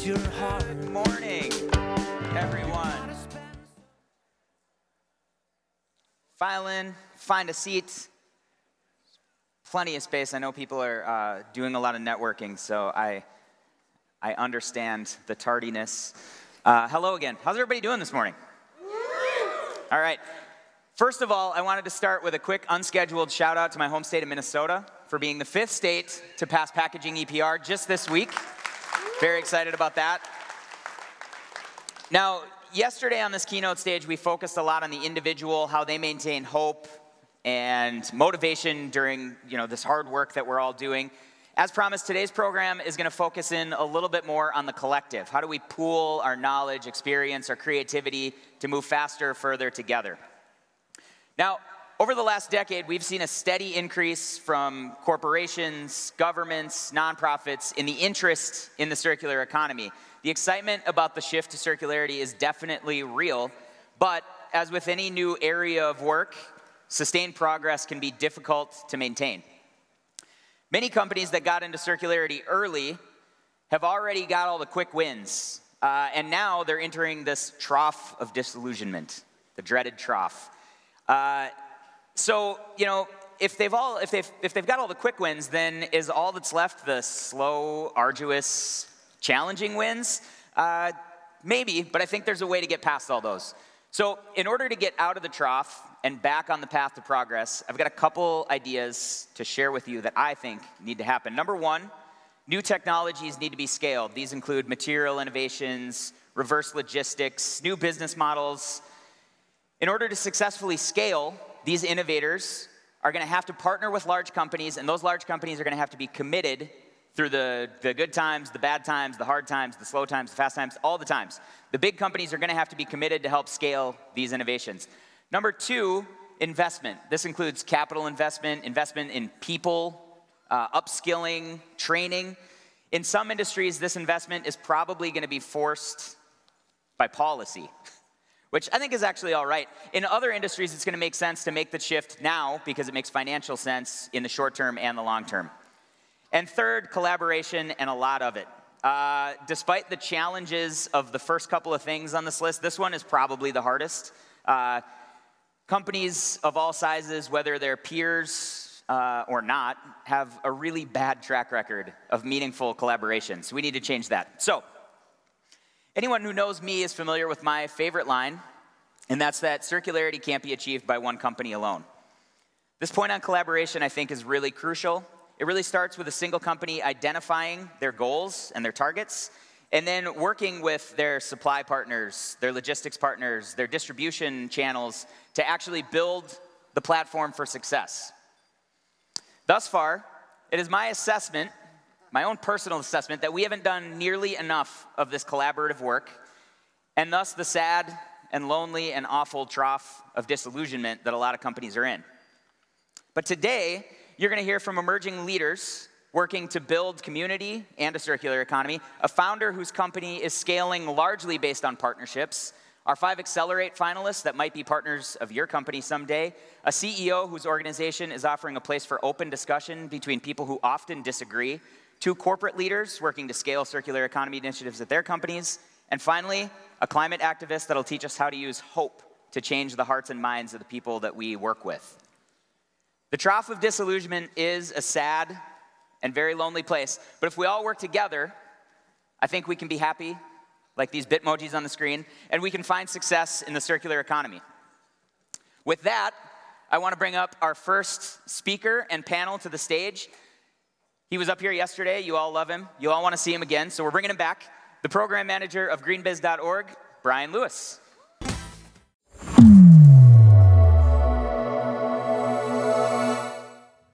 your heart. Good morning, everyone. File in, find a seat. Plenty of space. I know people are doing a lot of networking, so I understand the tardiness. Hello again. How's everybody doing this morning? All right. First of all, I wanted to start with a quick unscheduled shout out to my home state of Minnesota for being the 5th state to pass packaging EPR just this week. Very excited about that. Now, yesterday on this keynote stage, we focused a lot on the individual, how they maintain hope and motivation during, this hard work that we're all doing. As promised, today's program is going to focus in a little bit more on the collective. How do we pool our knowledge, experience, our creativity to move faster, further together? Now, over the last decade, we've seen a steady increase from corporations, governments, nonprofits in the interest in the circular economy. The excitement about the shift to circularity is definitely real, but as with any new area of work, sustained progress can be difficult to maintain. Many companies that got into circularity early have already got all the quick wins, and now they're entering this trough of disillusionment, the dreaded trough. So, if they've got all the quick wins, then is all that's left the slow, arduous, challenging wins? Maybe, but I think there's a way to get past all those. So, in order to get out of the trough and back on the path to progress, I've got a couple ideas to share with you that I think need to happen. Number one, new technologies need to be scaled. These include material innovations, reverse logistics, new business models. In order to successfully scale, these innovators are going to have to partner with large companies, and those large companies are going to have to be committed through the good times, the bad times, the hard times, the slow times, the fast times, all the times. The big companies are going to have to be committed to help scale these innovations. Number two, investment. This includes capital investment, investment in people, upskilling, training. In some industries, this investment is probably going to be forced by policy, which I think is actually all right. In other industries, it's going to make sense to make the shift now because it makes financial sense in the short term and the long term. And third, collaboration, and a lot of it. Despite the challenges of the first couple of things on this list, this one is probably the hardest. Companies of all sizes, whether they're peers or not, have a really bad track record of meaningful collaboration. So we need to change that. So, anyone who knows me is familiar with my favorite line, and that's that circularity can't be achieved by one company alone. This point on collaboration, I think, is really crucial. It really starts with a single company identifying their goals and their targets, and then working with their supply partners, their logistics partners, their distribution channels to actually build the platform for success. Thus far, it is my assessment, my own personal assessment, that we haven't done nearly enough of this collaborative work, and thus the sad and lonely and awful trough of disillusionment that a lot of companies are in. But today, you're going to hear from emerging leaders working to build community and a circular economy, a founder whose company is scaling largely based on partnerships, our 5 Accelerate finalists that might be partners of your company someday, a CEO whose organization is offering a place for open discussion between people who often disagree, 2 corporate leaders working to scale circular economy initiatives at their companies, and finally, a climate activist that'll teach us how to use hope to change the hearts and minds of the people that we work with. The trough of disillusionment is a sad and very lonely place, but if we all work together, I think we can be happy, like these Bitmojis on the screen, and we can find success in the circular economy. With that, I want to bring up our first speaker and panel to the stage. He was up here yesterday. You all love him. You all want to see him again, so we're bringing him back. The program manager of greenbiz.org, Brian Lewis.